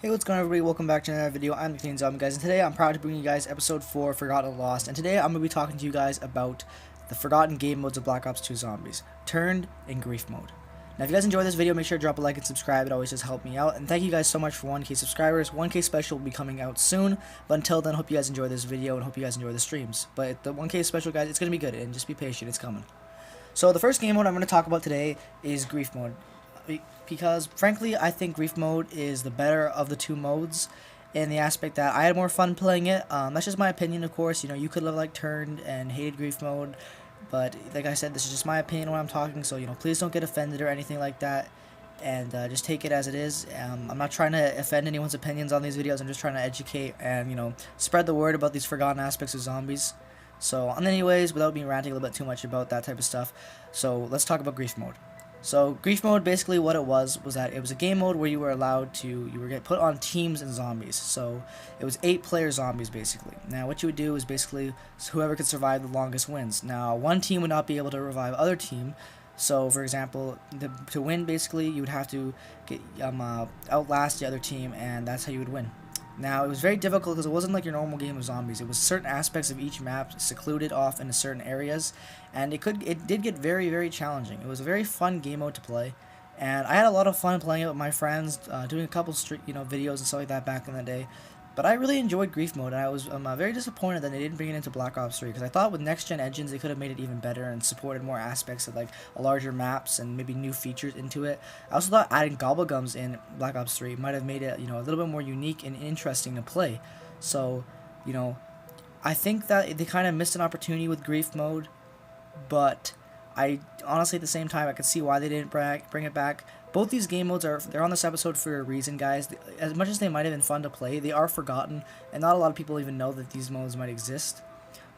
Hey, what's going on, everybody? Welcome back to another video. I'm the Clean Zombie, guys, and today I'm proud to bring you guys episode 4, Forgotten and Lost. And today I'm going to be talking to you guys about the forgotten game modes of Black Ops 2 Zombies, Turned and Grief Mode. Now, if you guys enjoyed this video, make sure to drop a like and subscribe. It always does help me out. And thank you guys so much for 1K subscribers. 1K special will be coming out soon. But until then, hope you guys enjoy this video and hope you guys enjoy the streams. But the 1K special, guys, it's going to be good. And just be patient. It's coming. So the first game mode I'm going to talk about today is Grief Mode. Because frankly, I think Grief Mode is the better of the two modes in the aspect that I had more fun playing it. That's just my opinion, of course. You know, you could have like Turned and hated Grief Mode, but like I said, this is just my opinion when I'm talking, so you know, please don't get offended or anything like that, and just take it as it is. I'm not trying to offend anyone's opinions on these videos. I'm just trying to educate and, you know, spread the word about these forgotten aspects of zombies. So, anyways, without me ranting a little bit too much about that type of stuff, so let's talk about Grief Mode. So Grief Mode, basically what it was that it was a game mode where you were allowed to, you were get put on teams and zombies. So it was 8-player zombies basically. Now what you would do is basically whoever could survive the longest wins. Now one team would not be able to revive other team. So for example, to win basically you would have to get outlast the other team, and that's how you would win. Now, it was very difficult because it wasn't like your normal game of zombies. It was certain aspects of each map secluded off into certain areas, and it did get very, very challenging. It was a very fun game mode to play, and I had a lot of fun playing it with my friends, doing a couple videos and stuff like that back in the day. But I really enjoyed Grief Mode, and I was very disappointed that they didn't bring it into Black Ops 3, because I thought with next-gen engines they could have made it even better and supported more aspects of like larger maps and maybe new features into it. I also thought adding Gobblegums in Black Ops 3 might have made it, you know, a little bit more unique and interesting to play. So, you know, I think that they kind of missed an opportunity with Grief Mode, but I honestly, at the same time, I could see why they didn't bring it back. Both these game modes they're on this episode for a reason, guys. As much as they might have been fun to play, they are forgotten, and not a lot of people even know that these modes might exist.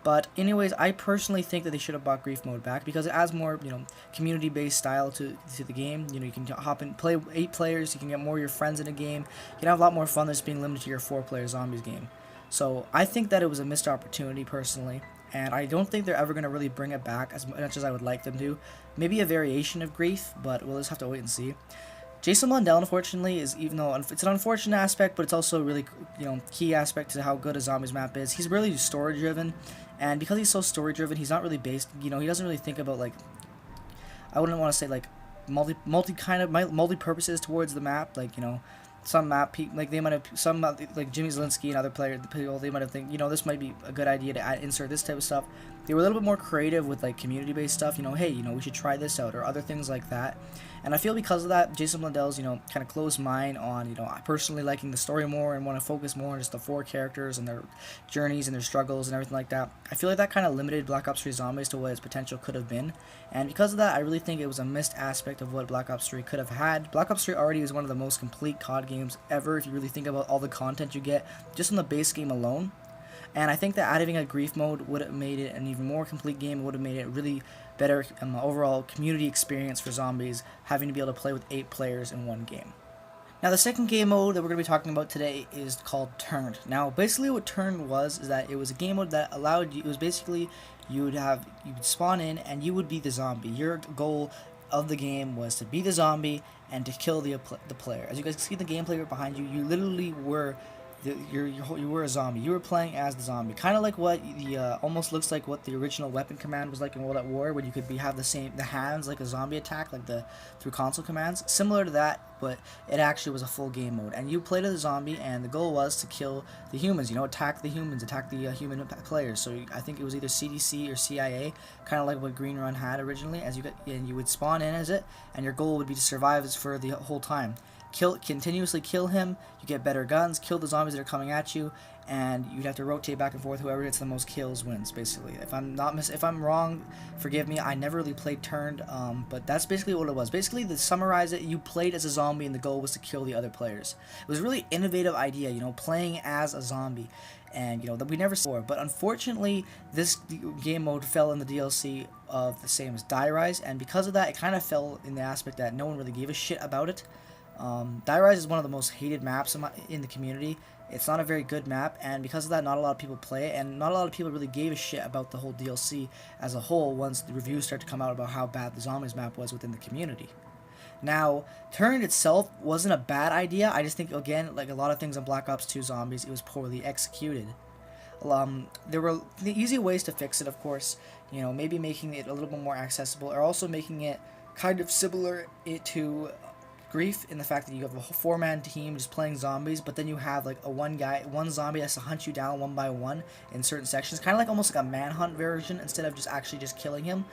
But anyways, I personally think that they should have brought Grief Mode back because it adds more, you know, community-based style to the game. You know, you can hop in, play 8 players, you can get more of your friends in a game. You can have a lot more fun than just being limited to your 4-player zombies game. So I think that it was a missed opportunity personally, and I don't think they're ever going to really bring it back as much as I would like them to. Maybe a variation of Grief, but we'll just have to wait and see. Jason Blundell, unfortunately, is, even though it's an unfortunate aspect, but it's also a really, you know, key aspect to how good a zombies map is. He's really story driven, and because he's so story driven, he's not really based. You know, he doesn't really think about like, I wouldn't want to say like multi purposes towards the map. Like, you know, some like they might have some like Jimmy Zielinski and other people, they might have think, you know, this might be a good idea to insert this type of stuff. They were a little bit more creative with like community based stuff, you know, hey, you know, we should try this out or other things like that. And I feel because of that, Jason Blundell's, you know, kind of closed mind on, you know, personally liking the story more and want to focus more on just the 4 characters and their journeys and their struggles and everything like that. I feel like that kind of limited Black Ops 3 Zombies to what its potential could have been. And because of that, I really think it was a missed aspect of what Black Ops 3 could have had. Black Ops 3 already is one of the most complete COD games ever if you really think about all the content you get just on the base game alone. And I think that adding a Grief Mode would have made it an even more complete game. It would have made it really better overall community experience for zombies, having to be able to play with 8 players in one game. Now the second game mode that we're going to be talking about today is called Turned. Now basically what Turned was is that it was a game mode that allowed you, it was basically you'd spawn in and you would be the zombie. Your goal of the game was to be the zombie and to kill the player. As you guys can see the gameplay right behind you, you literally were you were a zombie. You were playing as the zombie, kind of like what the almost looks like what the original weapon command was like in World at War, where you could have the hands like a zombie attack, like through console commands, similar to that, but it actually was a full game mode. And you played as a zombie, and the goal was to kill the humans. You know, attack the humans, attack the human players. So I think it was either CDC or CIA, kind of like what Green Run had originally. And you would spawn in as it, and your goal would be to survive for the whole time. Continuously kill him, you get better guns, kill the zombies that are coming at you, and you'd have to rotate back and forth. Whoever gets the most kills wins, basically. If I'm wrong, forgive me. I never really played Turned, but that's basically what it was. Basically, to summarize it, you played as a zombie and the goal was to kill the other players. It was a really innovative idea, you know, playing as a zombie, and you know that we never saw. But unfortunately, this game mode fell in the DLC of the same as Die Rise, and because of that, it kind of fell in the aspect that no one really gave a shit about it. Die Rise is one of the most hated maps in the community. It's not a very good map, and because of that, not a lot of people play it, and not a lot of people really gave a shit about the whole DLC as a whole once the reviews start to come out about how bad the Zombies map was within the community. Now, turn itself wasn't a bad idea. I just think, again, like a lot of things on Black Ops 2 Zombies, it was poorly executed. There were the easy ways to fix it, of course. You know, maybe making it a little bit more accessible, or also making it kind of similar to Grief, in the fact that you have a 4-man team just playing zombies, but then you have like one zombie has to hunt you down one by one in certain sections, kind of like almost like a manhunt version instead of just actually just killing him.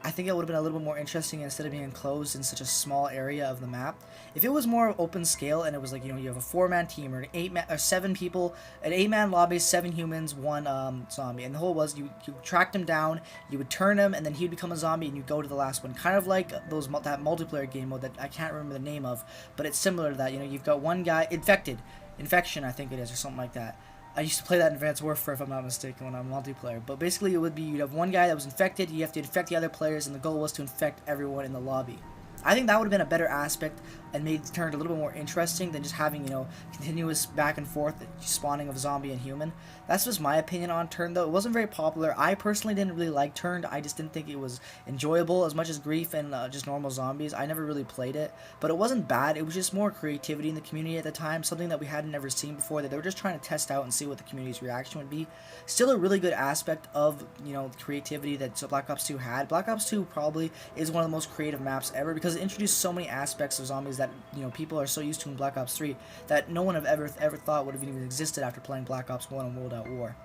I think it would have been a little bit more interesting instead of being enclosed in such a small area of the map. If it was more open scale and it was like, you know, you have a 4-man team or an 8-man or 7 people, an 8-man lobby, 7 humans, 1 zombie, and the whole was you tracked him down, you would turn him, and then he'd become a zombie, and you go to the last one, kind of like that multiplayer game mode that I can't remember the name of, but it's similar to that. You know, you've got one guy infection, I think it is, or something like that. I used to play that in Advanced Warfare, if I'm not mistaken, when I'm multiplayer. But basically, it would be you'd have one guy that was infected, you have to infect the other players, and the goal was to infect everyone in the lobby. I think that would have been a better aspect and made it turned a little bit more interesting than just having, you know, continuous back and forth spawning of zombie and human. That's just my opinion on Turned, though. It wasn't very popular. I personally didn't really like Turned. I just didn't think it was enjoyable as much as Grief and just normal zombies. I never really played it, but it wasn't bad. It was just more creativity in the community at the time, something that we hadn't ever seen before, that they were just trying to test out and see what the community's reaction would be. Still a really good aspect of, you know, the creativity that Black Ops 2 had. Black Ops 2 probably is one of the most creative maps ever because it introduced so many aspects of zombies that, you know, people are so used to in Black Ops 3 that no one have ever thought would have even existed after playing Black Ops 1 and World at War.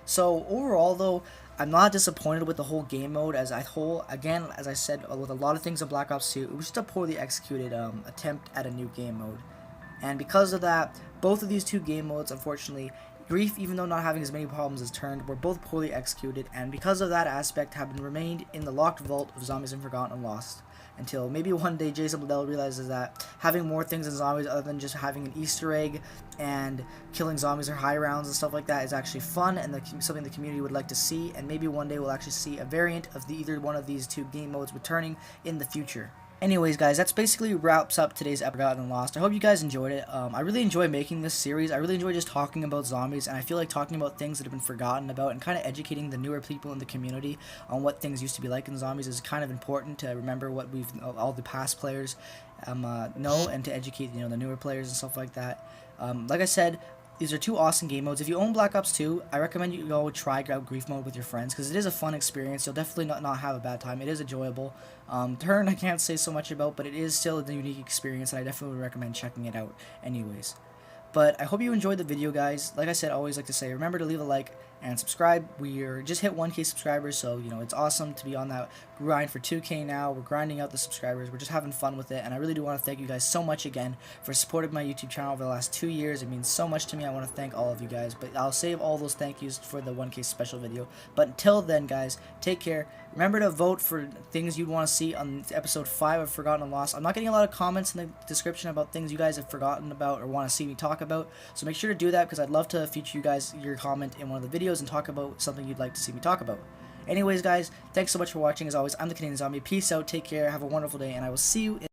So overall, though, I'm not disappointed with the whole game mode as a whole. Again, as I said, with a lot of things in Black Ops 2, it was just a poorly executed attempt at a new game mode. And because of that, both of these two game modes, unfortunately, Grief, even though not having as many problems as Turned, were both poorly executed, and because of that aspect, have been remained in the locked vault of Zombies Unforgotten and Lost. Until maybe one day Jason Liddell realizes that having more things in zombies other than just having an Easter egg and killing zombies or high rounds and stuff like that is actually fun and something the community would like to see, and maybe one day we'll actually see a variant of either one of these two game modes returning in the future. Anyways, guys, that's basically wraps up today's episode of Forgotten Lost. I hope you guys enjoyed it. I really enjoy making this series. I really enjoy just talking about zombies, and I feel like talking about things that have been forgotten about and kind of educating the newer people in the community on what things used to be like in zombies is kind of important to remember what all the past players know, and to educate, you know, the newer players and stuff like that. Like I said, these are two awesome game modes. If you own Black Ops 2, I recommend you go try out Grief mode with your friends because it is a fun experience. You'll definitely not have a bad time. It is enjoyable. Turn, I can't say so much about, but it is still a unique experience, and I definitely would recommend checking it out anyways. But I hope you enjoyed the video, guys. Like I said, I always like to say, remember to leave a like and subscribe. We're just hit 1K subscribers, so, you know, it's awesome to be on that grind for 2K now. We're grinding out the subscribers. We're just having fun with it, and I really do want to thank you guys so much again for supporting my YouTube channel over the last 2 years. It means so much to me. I want to thank all of you guys, but I'll save all those thank yous for the 1K special video. But until then, guys, take care. Remember to vote for things you'd want to see on episode 5 of Forgotten and Lost. I'm not getting a lot of comments in the description about things you guys have forgotten about or want to see me talk about, so make sure to do that because I'd love to feature you guys, your comment in one of the videos and talk about something you'd like to see me talk about. Anyways, guys, thanks so much for watching. As always, I'm the Canadian Zombie. Peace out, take care, have a wonderful day, and I will see you in